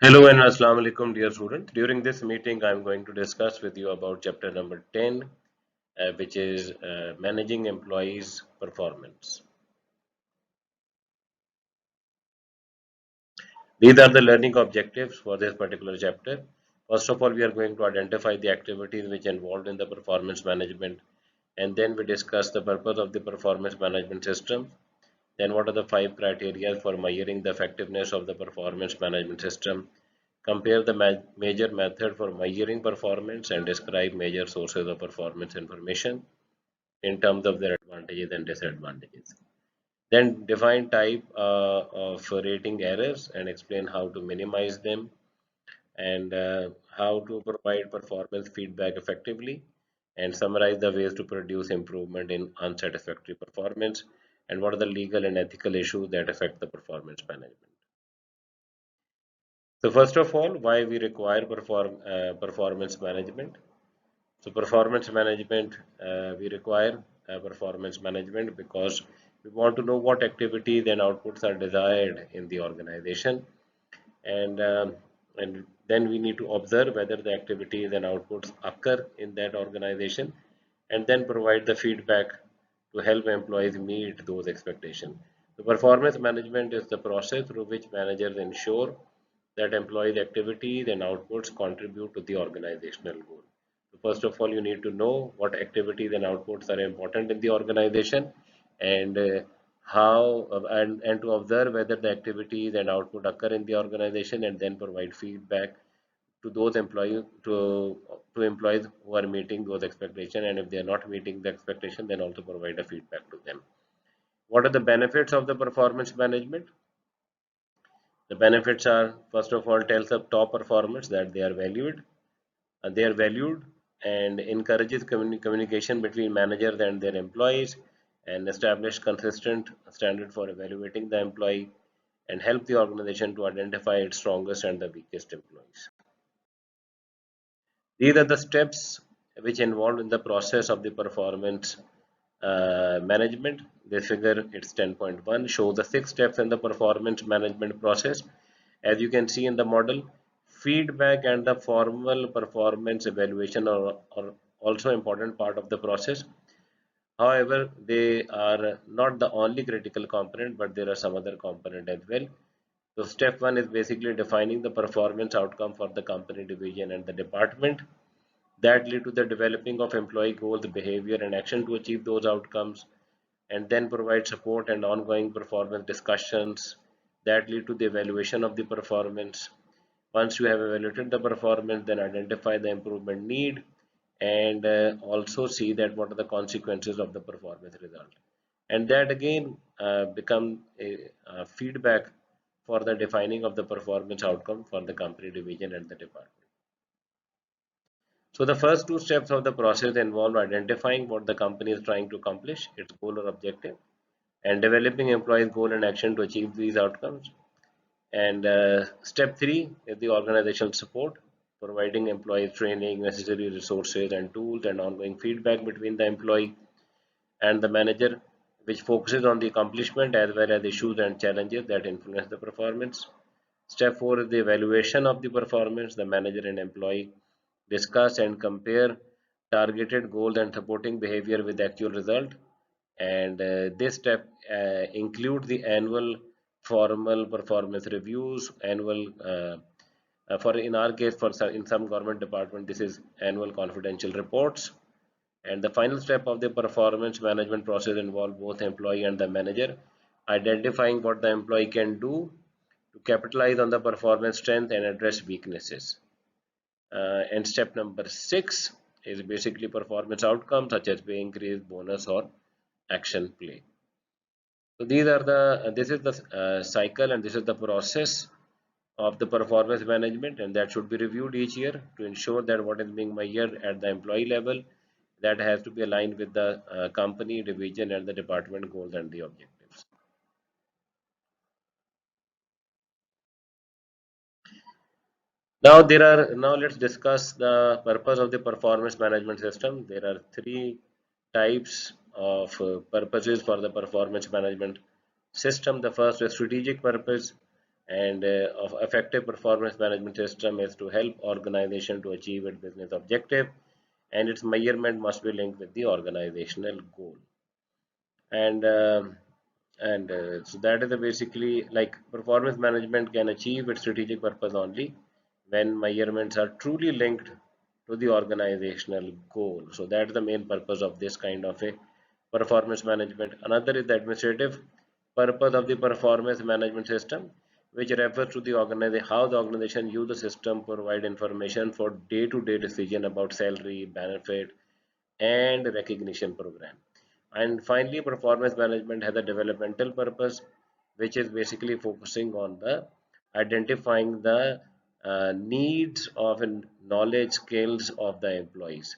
Hello and Assalamu alaikum, dear students. During this meeting, I am going to discuss with you about chapter number 10, which is managing employees' performance. These are the learning objectives for this particular chapter. First of all, we are going to identify the activities which involved in the performance management, and then we discuss the purpose of the performance management system. Then, what are the five criteria for measuring the effectiveness of the performance management system? Compare the major method for measuring performance and describe major sources of performance information in terms of their advantages and disadvantages. Then define type of rating errors and explain how to minimize them and how to provide performance feedback effectively and summarize the ways to produce improvement in unsatisfactory performance and what are the legal and ethical issues that affect the performance management. So first of all, why we require performance management. So performance management, we require performance management because we want to know what activities and outputs are desired in the organization, and then we need to observe whether the activities and outputs occur in that organization, and then provide the feedback to help employees meet those expectations. The performance management is the process through which managers ensure that employees' activities and outputs contribute to the organizational goal. So first of all, you need to know what activities and outputs are important in the organization, and and to observe whether the activities and output occur in the organization, and then provide feedback to those employees who are meeting those expectations, and if they are not meeting the expectation, then also provide a feedback to them. What are the benefits of the performance management? The benefits are, first of all, tells the top performers that they are valued, and encourages communication between managers and their employees, and establish consistent standard for evaluating the employee, and help the organization to identify its strongest and the weakest employees. These are the steps which involved in the process of the performance management. This figure, it's 10.1, shows the 6 steps in the performance management process. As you can see in the model, feedback and the formal performance evaluation are also important part of the process. However, they are not the only critical component, but there are some other component as well. So step 1 is basically defining the performance outcome for the company, division and the department that lead to the developing of employee goals, behavior and action to achieve those outcomes, and then provide support and ongoing performance discussions that lead to the evaluation of the performance. Once you have evaluated the performance, then identify the improvement need, and also see that what are the consequences of the performance result, and that again become a feedback for the defining of the performance outcome for the company, division and the department. So the first 2 steps of the process involve identifying what the company is trying to accomplish, its goal or objective, and developing employees' goal and action to achieve these outcomes. And step 3 is the organizational support, providing employees training, necessary resources and tools, and ongoing feedback between the employee and the manager, which focuses on the accomplishment as well as issues and challenges that influence the performance. Step 4 is the evaluation of the performance. The manager and employee discuss and compare targeted goals and supporting behavior with actual result. And this step includes the annual formal performance reviews, annual for in our case for in some government department this is annual confidential reports. And the final step of the performance management process involves both employee and the manager identifying what the employee can do to capitalize on the performance strength and address weaknesses. And step number 6 is basically performance outcomes such as pay increase, bonus, or action play. So these are the this is the cycle, and this is the process of the performance management, and that should be reviewed each year to ensure that what is being measured at the employee level, that has to be aligned with the company, division and the department goals and the objectives. Now let's discuss the purpose of the performance management system. There are 3 types of purposes for the performance management system. The first is strategic purpose. And of effective performance management system is to help organization to achieve its business objective, and its measurement must be linked with the organizational goal. And so that is basically like performance management can achieve its strategic purpose only when measurements are truly linked to the organizational goal. So that's the main purpose of this kind of a performance management. Another is the administrative purpose of the performance management system, which refers to the organization, how the organization use the system provide information for day-to-day decision about salary, benefit, and recognition program. And finally, performance management has a developmental purpose, which is basically focusing on the identifying the needs of and knowledge skills of the employees.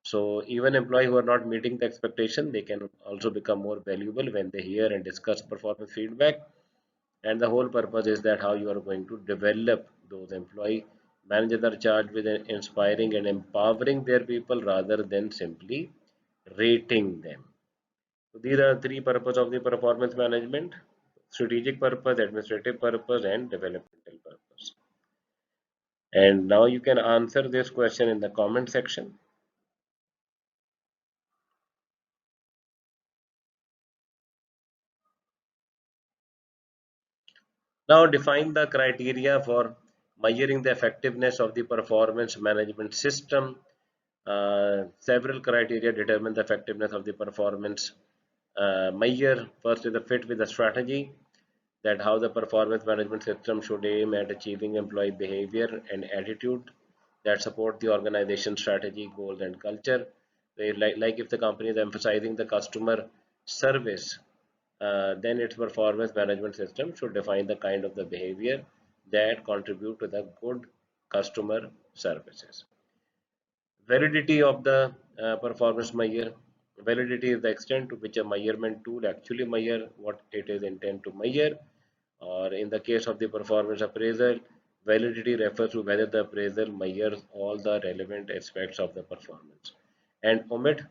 So even employees who are not meeting the expectation, they can also become more valuable when they hear and discuss performance feedback. And the whole purpose is that how you are going to develop those employee. Managers are charged with inspiring and empowering their people rather than simply rating them. So these are three purposes of the performance management: strategic purpose, administrative purpose, and developmental purpose. And now you can answer this question in the comment section. Now define the criteria for measuring the effectiveness of the performance management system. Several criteria determine the effectiveness of the performance measure. First is the fit with the strategy, that how the performance management system should aim at achieving employee behavior and attitude that support the organization strategy, goals, and culture. Like if the company is emphasizing the customer service, then its performance management system should define the kind of the behavior that contribute to the good customer services. Validity of the performance measure. Validity is the extent to which a measurement tool actually measure what it is intended to measure. Or in the case of the performance appraisal, validity refers to whether the appraisal measures all the relevant aspects of the performance and omit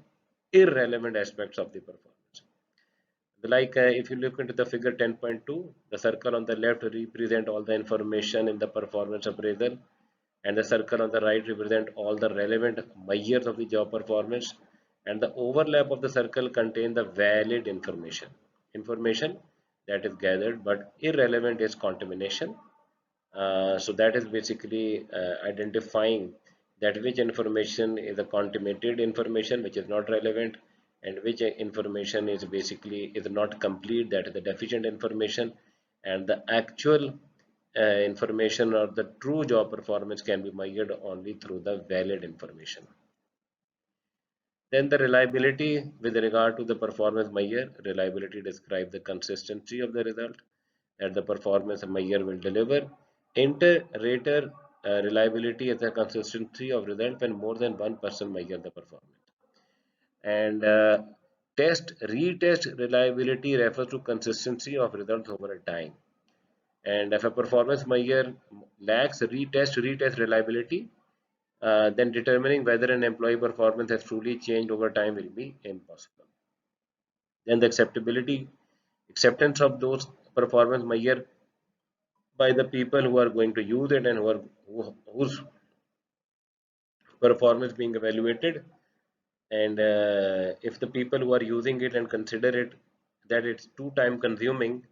irrelevant aspects of the performance. Like if you look into the figure 10.2, the circle on the left represent all the information in the performance appraisal, and the circle on the right represent all the relevant measures of the job performance, and the overlap of the circle contain the valid information that is gathered, but irrelevant is contamination. So that is basically identifying that which information is a contaminated information which is not relevant, and which information is basically is not complete, that is the deficient information, and the actual information or the true job performance can be measured only through the valid information. Then the reliability with regard to the performance measure. Reliability describes the consistency of the result that the performance measure will deliver. Inter-rater reliability is the consistency of result when more than one person measure the performance. And retest reliability refers to consistency of results over a time. And if a performance measure lacks retest reliability, then determining whether an employee performance has truly changed over time will be impossible. Then the acceptance of those performance measure by the people who are going to use it and whose performance being evaluated. And if the people who are using it and consider it that it's too time consuming,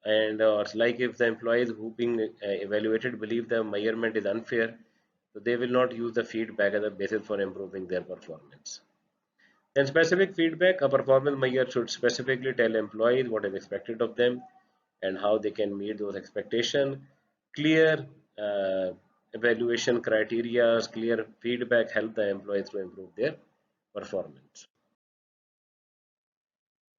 and or like if the employees who being evaluated believe the measurement is unfair, so they will not use the feedback as a basis for improving their performance. Then specific feedback, a performance measure should specifically tell employees what is expected of them and how they can meet those expectations. Clear evaluation criteria, clear feedback help the employees to improve their performance.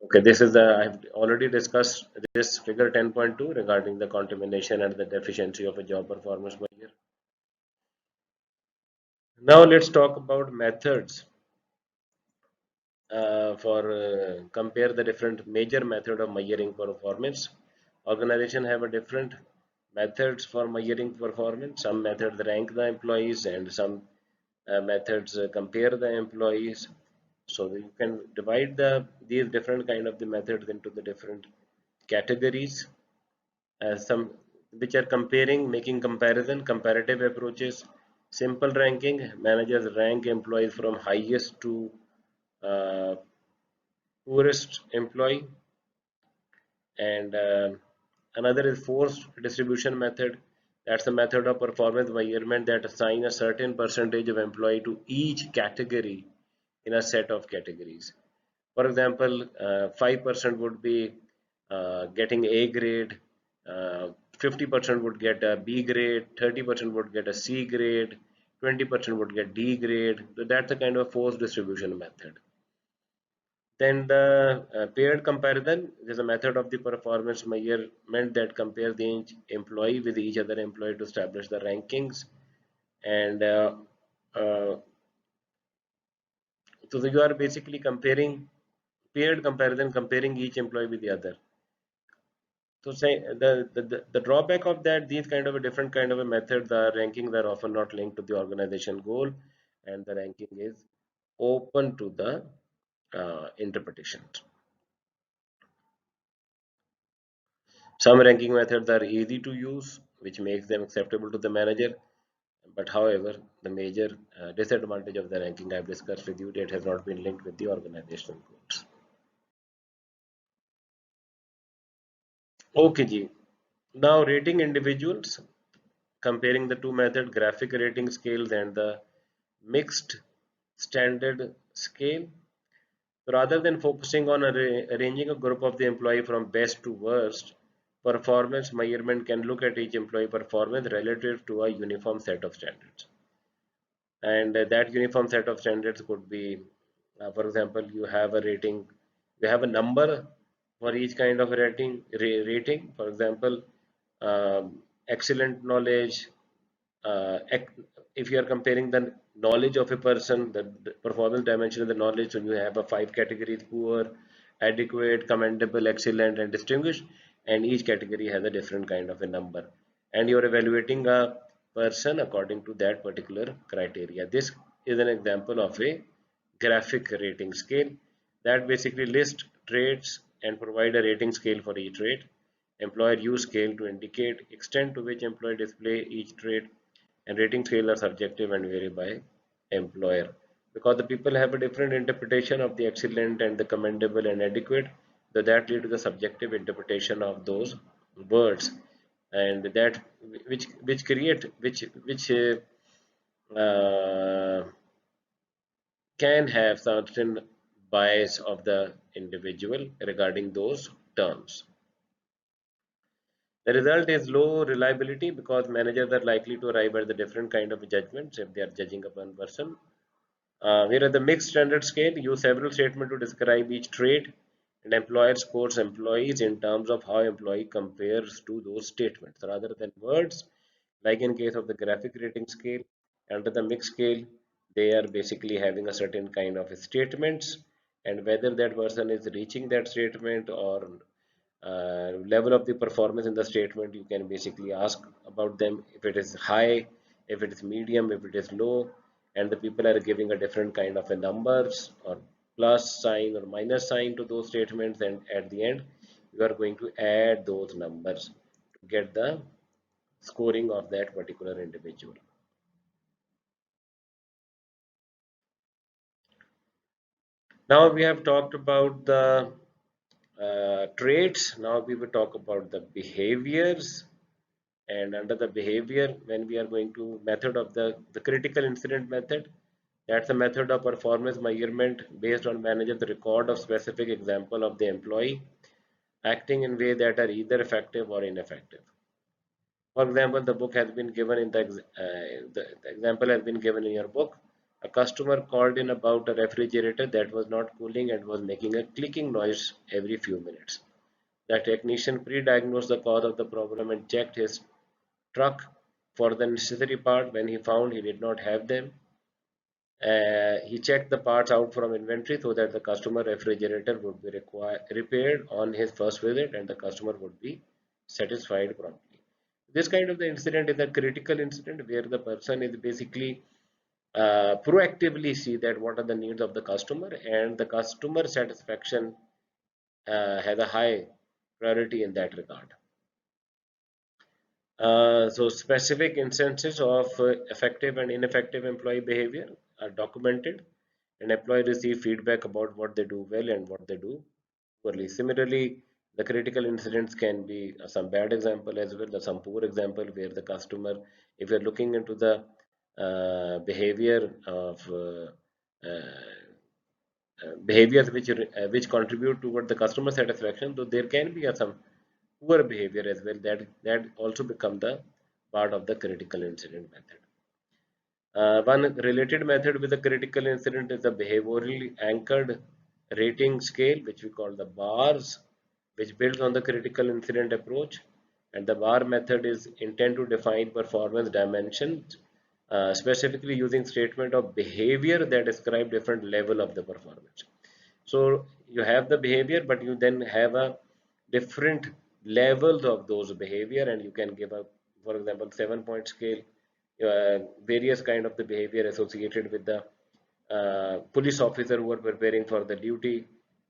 Okay, this is the I've already discussed this figure 10.2 regarding the contamination and the deficiency of a job performance measure. Now let's talk about methods for compare the different major method of measuring performance. Organization have a different methods for measuring performance. Some methods rank the employees, and some methods compare the employees. So you can divide these different kind of the methods into the different categories. Some which are comparing, making comparison, comparative approaches. Simple ranking, managers rank employees from highest to uh, poorest employee. And another is forced distribution method. That's a method of performance measurement that assign a certain percentage of employee to each category in a set of categories. For example, 5% would be getting A grade, 50% would get a B grade, 30% would get a C grade, 20% would get D grade. So that's the kind of forced distribution method. Then the paired comparison is a method of the performance measurement that compares the each employee with each other employee to establish the rankings. And uh, so you are basically comparing paired comparison, comparing each employee with the other. So say the drawback of that, these kind of a different kind of a method, the rankings are often not linked to the organization goal, and the ranking is open to the interpretations. Some ranking methods are easy to use, which makes them acceptable to the manager. But however, the major disadvantage of the ranking I've discussed with you that has not been linked with the organizational goals. Okay, Ji. Now rating individuals, comparing the two methods, graphic rating scales and the mixed standard scale. Rather than focusing on arranging a group of the employee from best to worst, performance measurement can look at each employee performance relative to a uniform set of standards. And that uniform set of standards could be, for example, you have a rating, you have a number for each kind of rating. For example, excellent knowledge, if you are comparing the knowledge of a person, the performance dimension of the knowledge, so you have a 5 categories: poor, adequate, commendable, excellent, and distinguished, and each category has a different kind of a number, and you are evaluating a person according to that particular criteria. This is an example of a graphic rating scale that basically lists traits and provide a rating scale for each trait. Employer use scale to indicate extent to which employee display each trait, and rating scale are subjective and vary by employer because the people have a different interpretation of the excellent and the commendable and adequate, so that lead to the subjective interpretation of those words, and that which create which can have certain bias of the individual regarding those terms. The result is low reliability because managers are likely to arrive at the different kind of judgments if they are judging a one person. Whereas the mixed standard scale use several statements to describe each trait, and employer scores employees in terms of how employee compares to those statements rather than words. Like in case of the graphic rating scale, under the mixed scale, they are basically having a certain kind of statements, and whether that person is reaching that statement or level of the performance in the statement, you can basically ask about them if it is high, if it is medium, if it is low, and the people are giving a different kind of a numbers or plus sign or minus sign to those statements, and at the end you are going to add those numbers to get the scoring of that particular individual. Now we have talked about the traits. Now we will talk about the behaviors. And under the behavior, when we are going to method of the critical incident method, that's a method of performance measurement based on manager's record of specific example of the employee acting in way that are either effective or ineffective. For example, the book has been given in the example has been given in your book. A customer called in about a refrigerator that was not cooling and was making a clicking noise every few minutes. The technician pre-diagnosed the cause of the problem and checked his truck for the necessary part. When he found he did not have them, he checked the parts out from inventory so that the customer refrigerator would be repaired on his first visit and the customer would be satisfied promptly. This kind of the incident is a critical incident where the person is basically proactively see that what are the needs of the customer, and the customer satisfaction has a high priority in that regard. So specific instances of effective and ineffective employee behavior are documented, and employees receive feedback about what they do well and what they do poorly. Similarly, the critical incidents can be some bad example as well, some poor example where the customer, if you're looking into the behavior of behaviors which contribute toward the customer satisfaction, though there can be some poor behavior as well that also become the part of the critical incident method. One related method with the critical incident is the behaviorally anchored rating scale, which we call the bars, which builds on the critical incident approach. And the bar method is intended to define performance dimensions, specifically using statement of behavior that describe different level of the performance. So you have the behavior, but you then have a different levels of those behavior, and you can give a, for example, 7-point scale, various kind of the behavior associated with the police officer who are preparing for the duty.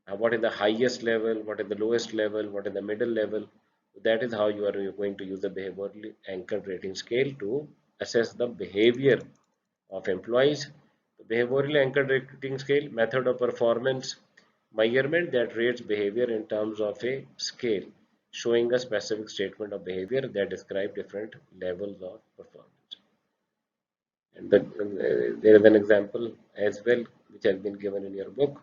What is the highest level? What is the lowest level? What is the middle level? That is how you are going to use the behaviorally anchored rating scale to assess the behavior of employees. The behaviorally anchored rating scale method of performance measurement that rates behavior in terms of a scale, showing a specific statement of behavior that describe different levels of performance. And there is an example as well which has been given in your book.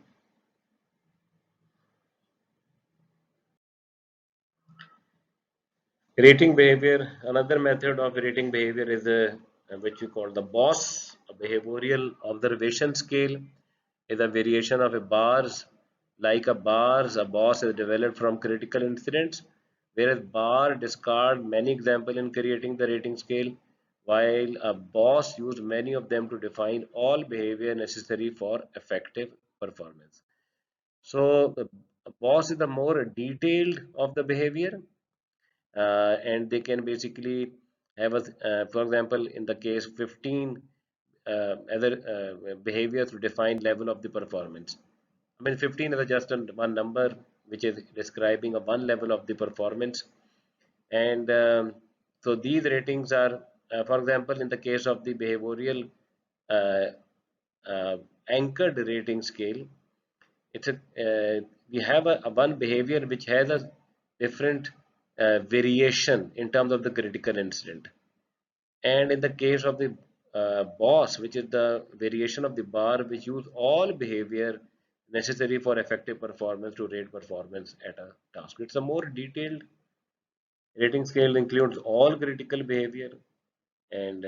Rating behavior, another method of rating behavior is which we call the BOSS, a behavioral observation scale, is a variation of a bars. Like a BOSS is developed from critical incidents, whereas bar discard many examples in creating the rating scale, while a BOSS used many of them to define all behavior necessary for effective performance. So the BOSS is the more detailed of the behavior, and they can basically have a, for example, in the case 15 other behaviors to define level of the performance. I mean, 15 is just one number which is describing a one level of the performance, and so these ratings are, for example, in the case of the behavioral uh, uh, anchored rating scale, it's we have a one behavior which has a different variation in terms of the critical incident, and in the case of the boss, which is the variation of the bar which use all behavior necessary for effective performance to rate performance at a task. It's a more detailed rating scale, includes all critical behavior, and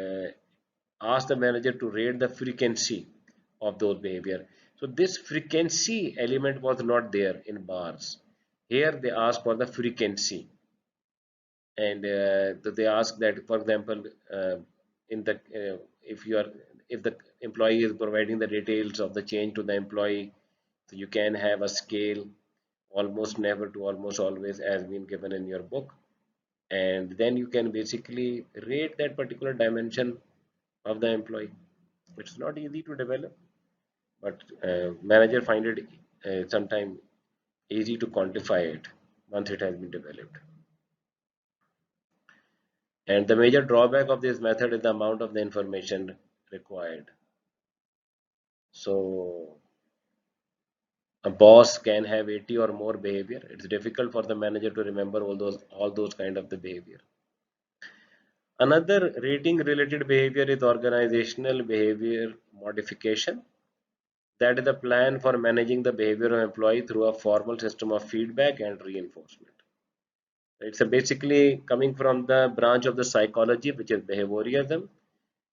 ask the manager to rate the frequency of those behavior. So this frequency element was not there in bars. Here they ask for the frequency, and they ask that, for example, in the if you are if the employee is providing the details of the change to the employee, so you can have a scale almost never to almost always as been given in your book, and then you can basically rate that particular dimension of the employee. It's not easy to develop, but manager find it sometimes easy to quantify it once it has been developed. And the major drawback of this method is the amount of the information required. So a boss can have 80 or more behavior. It's difficult for the manager to remember all those kind of the behavior. Another rating related behavior is organizational behavior modification. That is the plan for managing the behavior of employee through a formal system of feedback and reinforcement. It's basically coming from the branch of the psychology, which is behaviorism,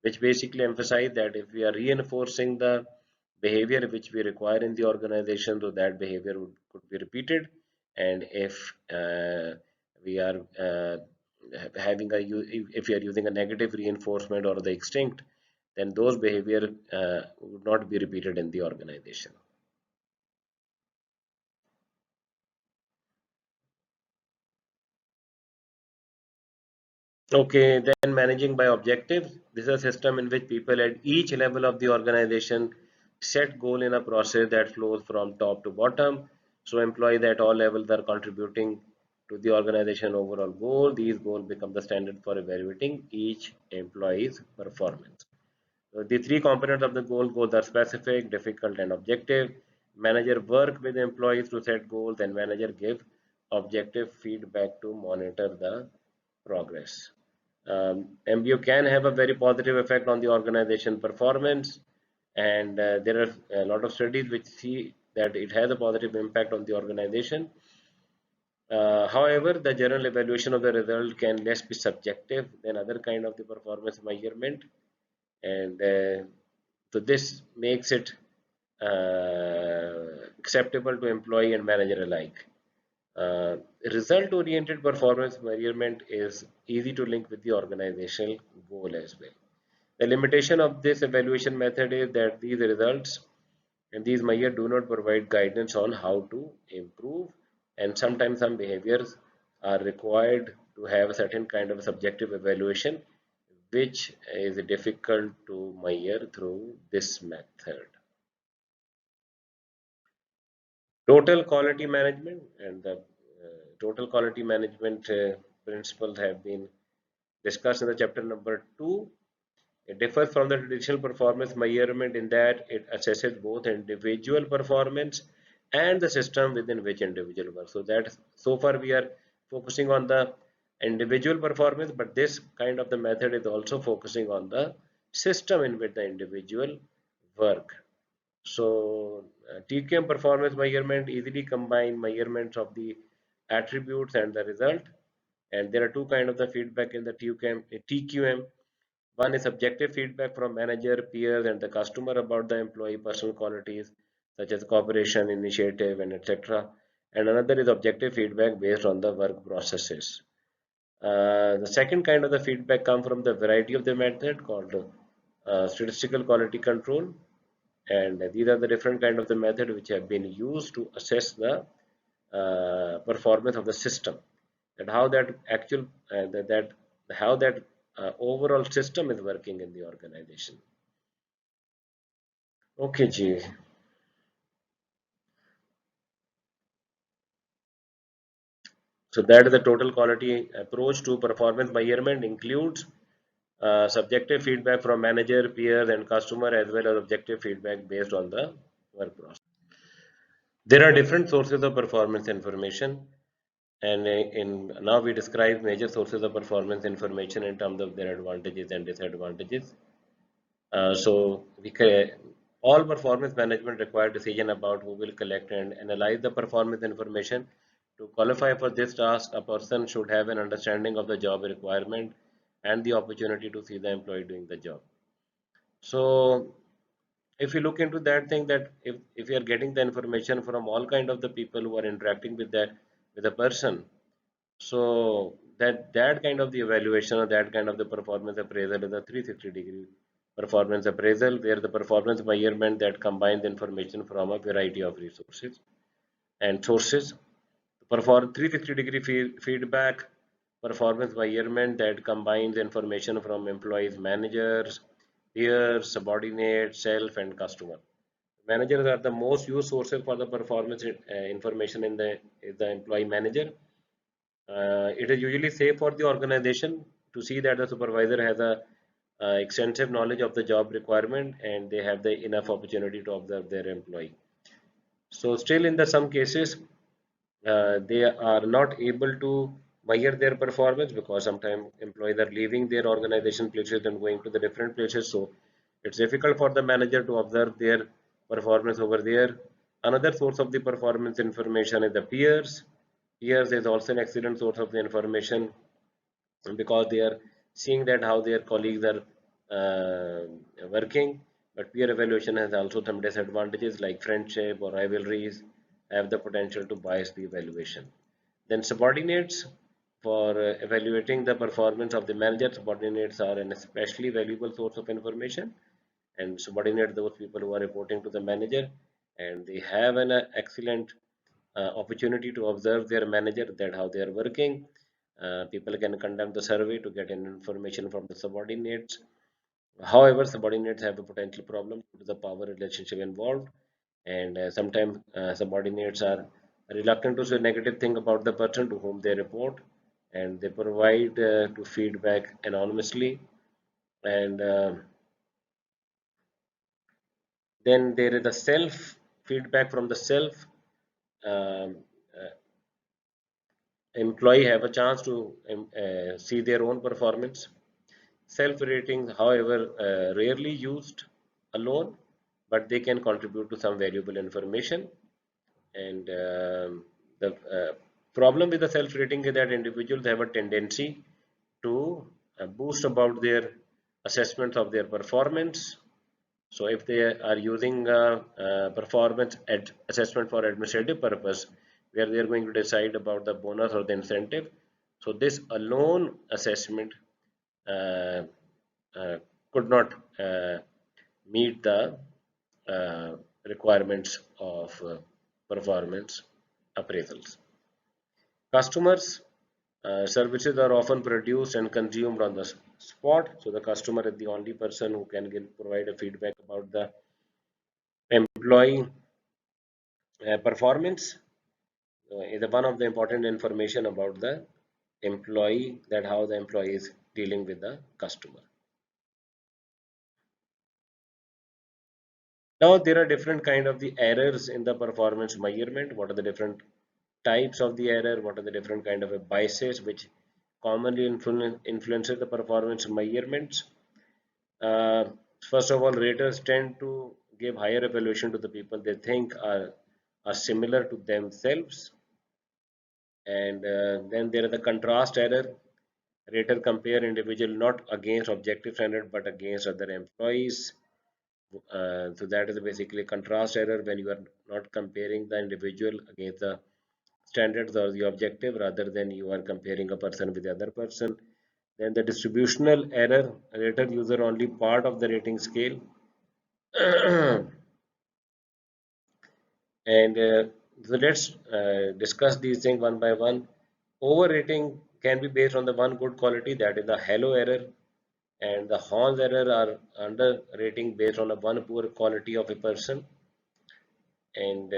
which basically emphasize that if we are reinforcing the behavior which we require in the organization, so that behavior could be repeated, and if we are having a if we are using a negative reinforcement or the extinct, then those behavior would not be repeated in the organization. Okay, then managing by objectives. This is a system in which people at each level of the organization set goal in a process that flows from top to bottom. So employees at all levels are contributing to the organization overall goal. These goals become the standard for evaluating each employee's performance. So the three components of the goals are specific, difficult, and objective. Manager work with employees to set goals, and manager give objective feedback to monitor the progress. MBO can have a very positive effect on the organization performance, and there are a lot of studies which see that it has a positive impact on the organization. However, the general evaluation of the result can less be subjective than other kind of the performance measurement, and so this makes it acceptable to employee and manager alike. Uh, Result-oriented performance measurement is easy to link with the organizational goal as well. The limitation of this evaluation method is that these results and these measures do not provide guidance on how to improve, and sometimes some behaviors are required to have a certain kind of subjective evaluation, which is difficult to measure through this method. Total quality management and the total quality management principles have been discussed in the chapter number 2. It differs from the traditional performance measurement in that it assesses both individual performance and the system within which individual works. So far we are focusing on the individual performance, but this kind of the method is also focusing on the system in which the individual work. So TQM performance measurement easily combine measurements of the attributes and the result. And there are two kinds of the feedback in the TQM. One is subjective feedback from manager, peers, and the customer about the employee personal qualities such as cooperation, initiative, and etc. And another is objective feedback based on the work processes. The second kind of the feedback comes from the variety of the method called statistical quality control, and these are the different kind of the method which have been used to assess the performance of the system, and how that actual that how that overall system is working in the organization. Okay, Ji. So that is the total quality approach to performance measurement includes subjective feedback from manager, peers, and customer, as well as objective feedback based on the work process. There are different sources of performance information, and in now we describe major sources of performance information in terms of their advantages and disadvantages. So we can, all performance management require decision about who will collect and analyze the performance information. To qualify for this task, a person should have an understanding of the job requirement and the opportunity to see the employee doing the job. So if you look into that thing, that if you are getting the information from all kind of the people who are interacting with that with a person, so that kind of the evaluation or that kind of the performance appraisal is a 360-degree performance appraisal, where the performance measurement that combines information from a variety of resources and sources. Perform 360-degree feedback performance measurement that combines information from employees, managers, peers, subordinates, self, and customer. Managers are the most used sources for the performance information in the employee manager. It is usually safe for the organization to see that the supervisor has a extensive knowledge of the job requirement and they have the enough opportunity to observe their employee. So still in the some cases they are not able to measure their performance because sometimes employees are leaving their organization places and going to the different places, so it's difficult for the manager to observe their performance over there. Another source of the performance information is the peers. Peers is also an excellent source of the information because they are seeing that how their colleagues are working, but peer evaluation has also some disadvantages like friendship or rivalries have the potential to bias the evaluation. Then subordinates, for evaluating the performance of the manager, subordinates are an especially valuable source of information, and subordinate those people who are reporting to the manager, and they have an excellent opportunity to observe their manager, that how they are working. People can conduct the survey to get information from the subordinates. However, subordinates have a potential problem due to the power relationship involved, and sometimes subordinates are reluctant to say negative thing about the person to whom they report, and they provide to feedback anonymously. And then there is the self feedback from the self. um, uh, Employee have a chance to see their own performance. Self ratings, however, rarely used alone, but they can contribute to some valuable information. And the problem with the self rating is that individuals have a tendency to boost about their assessments of their performance. So if they are using performance assessment for administrative purpose, where they are going to decide about the bonus or the incentive, so this alone assessment uh, uh, could not meet the uh, requirements of performance appraisals. Customers services are often produced and consumed on the spot. So the customer is the only person who can provide a feedback about the employee performance. Is one of the important information about the employee, that how the employee is dealing with the customer. Now there are different kind of the errors in the performance measurement. What are the different types of the error? What are the different kind of a biases which commonly influences the performance measurements? Uh, First of all, raters tend to give higher evaluation to the people they think are similar to themselves. And then there is the contrast error. Rater compare individual not against objective standard but against other employees. So that is basically contrast error, when you are not comparing the individual against the standards or the objective, rather than you are comparing a person with the other person. Then the distributional error, rater user only part of the rating scale. And so let's discuss these things one by one. Overrating can be based on the one good quality, that is the halo error, and the horns error are under rating based on a one poor quality of a person. And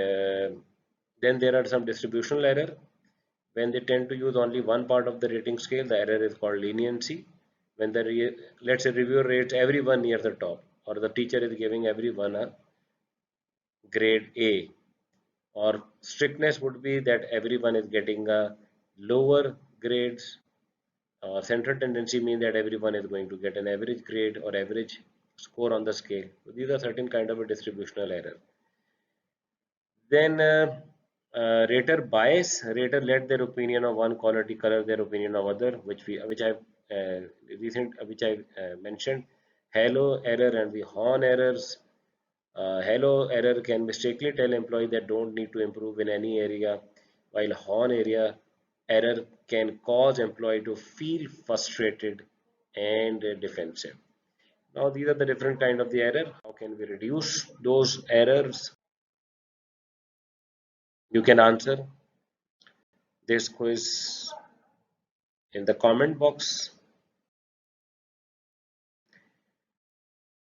then there are some distributional error. When they tend to use only one part of the rating scale, the error is called leniency. When the let's say reviewer rates everyone near the top, or the teacher is giving everyone a grade A, or strictness would be that everyone is getting a lower grades. Central tendency means that everyone is going to get an average grade or average score on the scale. So these are certain kind of a distributional error. Then rater bias. Rater let their opinion of one quality color their opinion of other, which I which I mentioned. Halo error and the horn errors. Halo error can mistakenly tell employee that don't need to improve in any area, while horn area error can cause employee to feel frustrated and defensive. Now these are the different kind of the error. How can we reduce those errors? You can answer this quiz in the comment box.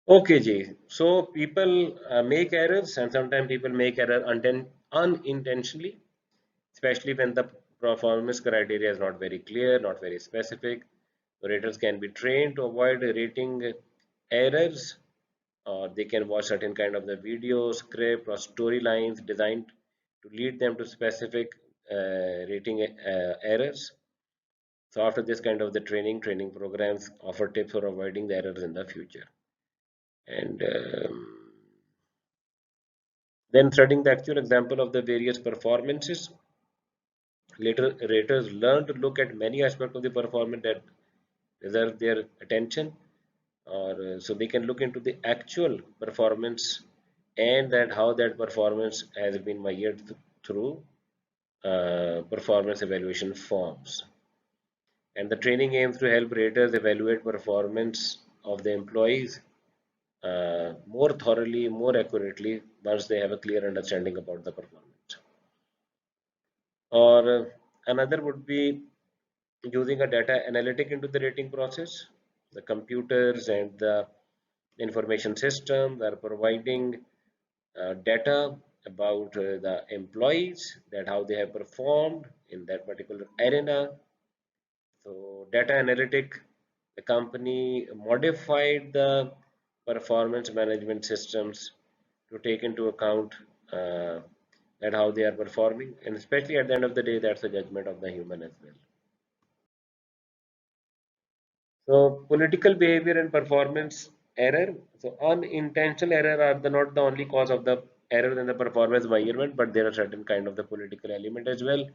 Okay, Ji. So people make errors, and sometimes people make error unintentionally, especially when the performance criteria is not very clear, not very specific. Raters can be trained to avoid rating errors, or they can watch certain kind of the videos, script, or storylines designed to lead them to specific rating errors. So after this kind of the training programs offer tips for avoiding the errors in the future. And then studying the actual example of the various performances. Later, raters learn to look at many aspects of the performance that deserve their attention, or so they can look into the actual performance, and that how that performance has been measured through performance evaluation forms. And the training aims to help raters evaluate performance of the employees more thoroughly, more accurately, once they have a clear understanding about the performance. Or another would be using a data analytic into the rating process. The computers and the information system are providing data about the employees, that how they have performed in that particular arena. So data analytic, the company modified the performance management systems to take into account uh, that how they are performing, and especially at the end of the day, that's a judgment of the human as well. So political behavior and performance error. So unintentional error are not the only cause of the error in the performance measurement, but there are certain kind of the political element as well.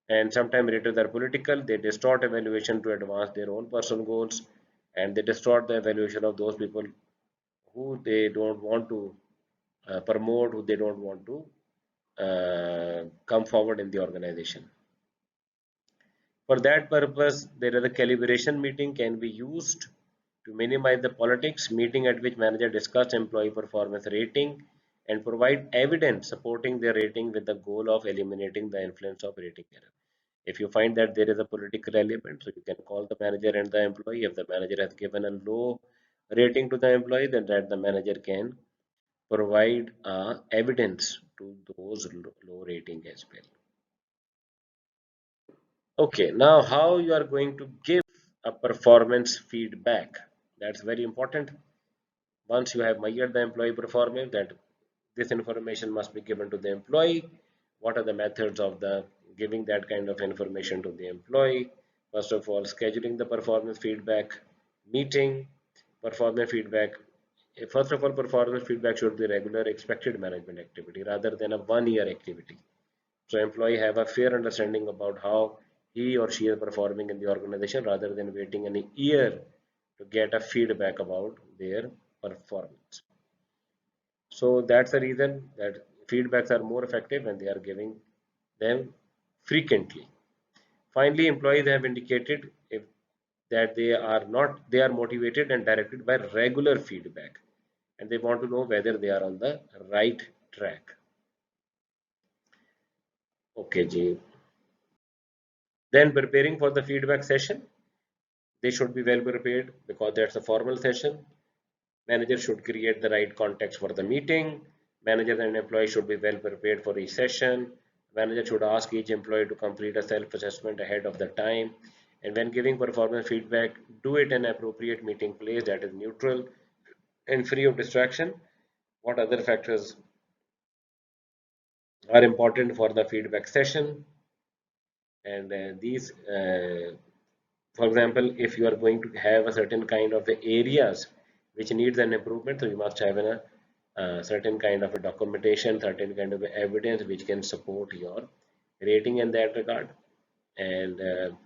And sometimes raters are political. They distort evaluation to advance their own personal goals, and they distort the evaluation of those people who they don't want to promote, who they don't want to come forward in the organization. For that purpose, there is a calibration meeting can be used to minimize the politics, meeting at which manager discuss employee performance rating and provide evidence supporting their rating with the goal of eliminating the influence of rating error. If you find that there is a political element, so you can call the manager and the employee. If the manager has given a low rating to the employee, then that the manager can provide evidence to those low rating as well. Okay, now how you are going to give a performance feedback? That's very important. Once you have measured the employee performance, that this information must be given to the employee. What are the methods of the giving that kind of information to the employee? First of all, scheduling the performance feedback meeting. Performance feedback. First of all, performance feedback should be regular expected management activity rather than a 1 year activity. So employee have a fair understanding about how he or she is performing in the organization rather than waiting a year to get a feedback about their performance. So that's the reason that feedbacks are more effective when they are giving them frequently. Finally, employees have indicated if that they are motivated and directed by regular feedback, and they want to know whether they are on the right track. Okay, Ji. Then preparing for the feedback session. They should be well prepared because that's a formal session. Manager should create the right context for the meeting. Manager and employee should be well prepared for each session. Manager should ask each employee to complete a self-assessment ahead of the time. And when giving performance feedback, do it in an appropriate meeting place that is neutral and free of distraction. What other factors are important for the feedback session? And for example, if you are going to have a certain kind of areas which needs an improvement, so you must have a certain kind of a documentation, certain kind of evidence which can support your rating in that regard. And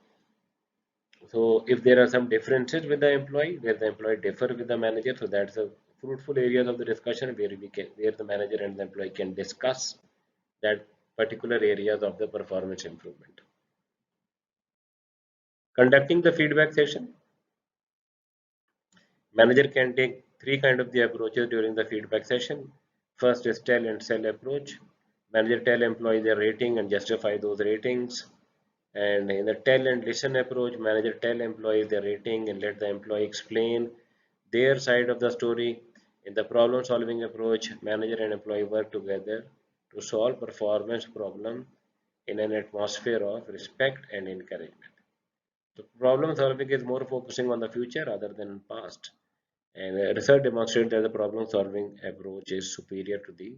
so if there are some differences with the employee, where the employee differ with the manager, so that's a fruitful areas of the discussion where the manager and the employee can discuss that particular areas of the performance improvement. Conducting the feedback session. Manager can take three kind of the approaches during the feedback session. First is tell and sell approach. Manager tell employee their rating and justify those ratings. And in the tell and listen approach, manager tell employee their rating and let the employee explain their side of the story. In the problem solving approach, manager and employee work together to solve performance problem in an atmosphere of respect and encouragement. So problem solving is more focusing on the future rather than past. And research demonstrates that the problem solving approach is superior to the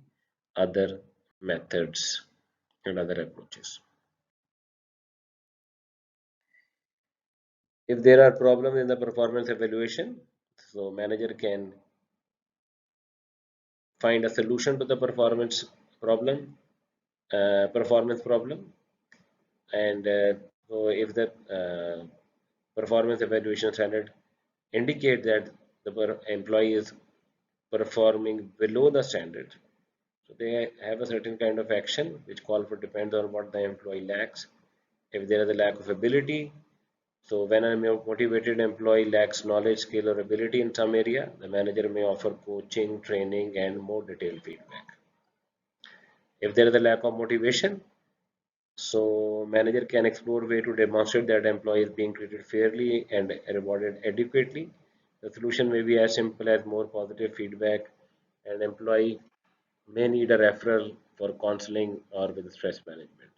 other methods and other approaches. If there are problems in the performance evaluation, so manager can find a solution to the performance problem. And so if the performance evaluation standard indicate that the employee is performing below the standard, so they have a certain kind of action which call for depends on what the employee lacks. If there is a lack of ability, so when a motivated employee lacks knowledge, skill or ability in some area, the manager may offer coaching, training and more detailed feedback. If there is a lack of motivation, so manager can explore way to demonstrate that employee is being treated fairly and rewarded adequately. The solution may be as simple as more positive feedback. An employee may need a referral for counseling or with stress management.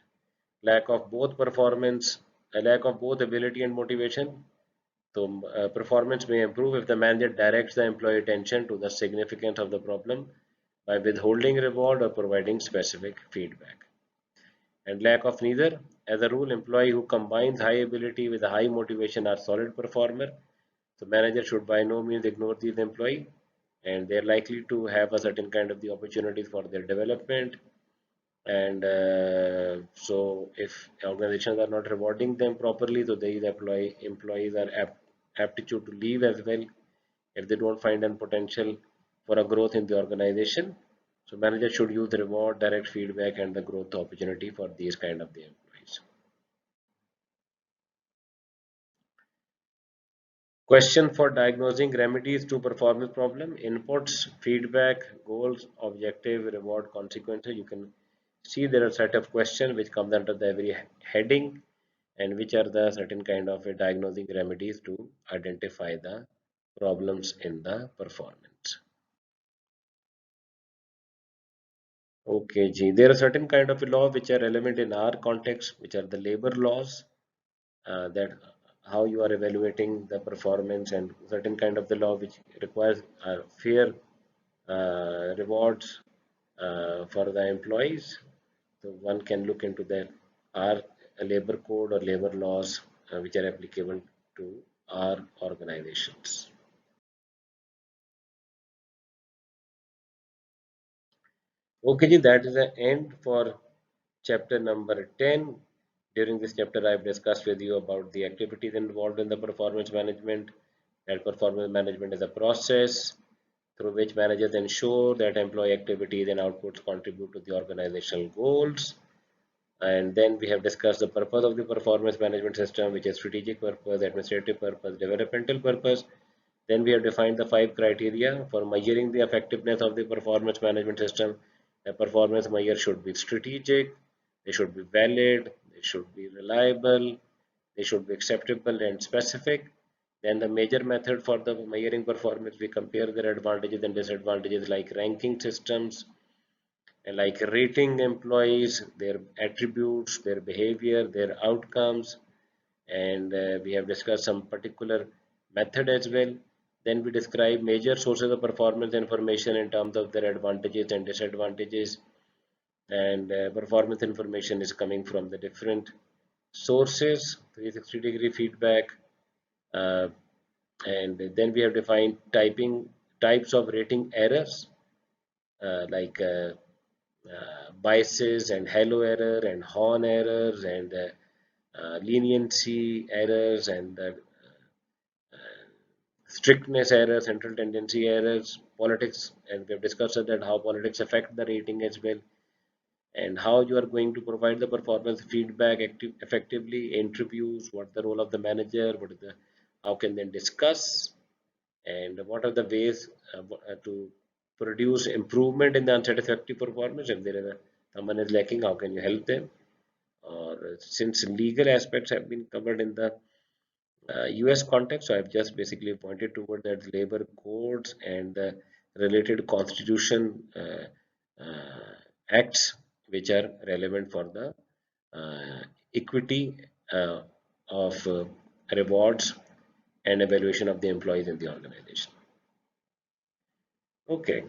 Lack of both performance, a lack of both ability and motivation. So, performance may improve if the manager directs the employee attention to the significance of the problem by withholding reward or providing specific feedback. And lack of neither. As a rule, employee who combines high ability with high motivation are solid performer. So manager should by no means ignore these employee, and they're likely to have a certain kind of the opportunities for their development. And so if organizations are not rewarding them properly, so these employees are aptitude to leave as well if they don't find any potential for a growth in the organization. So manager should use the reward, direct feedback, and the growth opportunity for these kind of the employees. Question for diagnosing remedies to performance problem: inputs, feedback, goals, objective, reward, consequences. You can see there are a set of questions which comes under the every heading, and which are the certain kind of a diagnosing remedies to identify the problems in the performance. Okay, G. There are certain kind of law which are relevant in our context, which are the labor laws, that how you are evaluating the performance, and certain kind of the law which requires fair rewards for the employees. So one can look into that our labor code or labor laws which are applicable to our organizations. Okay, ji, that is the end for chapter number 10. During this chapter, I have discussed with you about the activities involved in the performance management. That performance management is a process through which managers ensure that employee activities and outputs contribute to the organizational goals. And then we have discussed the purpose of the performance management system, which is strategic purpose, administrative purpose, developmental purpose. Then we have defined the 5 criteria for measuring the effectiveness of the performance management system. A performance measure should be strategic, they should be valid, they should be reliable, they should be acceptable and specific. Then the major method for the measuring performance, we compare their advantages and disadvantages like ranking systems, and like rating employees, their attributes, their behavior, their outcomes, and we have discussed some particular method as well. Then we describe major sources of performance information in terms of their advantages and disadvantages, and performance information is coming from the different sources, 360-degree feedback, uh, and then we have defined types of rating errors, like biases and halo error and horn errors and leniency errors and strictness errors, central tendency errors, politics, and we have discussed that how politics affect the rating as well, and how you are going to provide the performance feedback effectively, interviews, what the role of the manager, what is the how can they discuss, and what are the ways to produce improvement in the unsatisfactory performance. If there is someone is lacking, how can you help them? Or since legal aspects have been covered in the US context, so I've just basically pointed toward that labor codes and the related constitution acts which are relevant for the equity uh, of rewards and evaluation of the employees in the organization. Okay,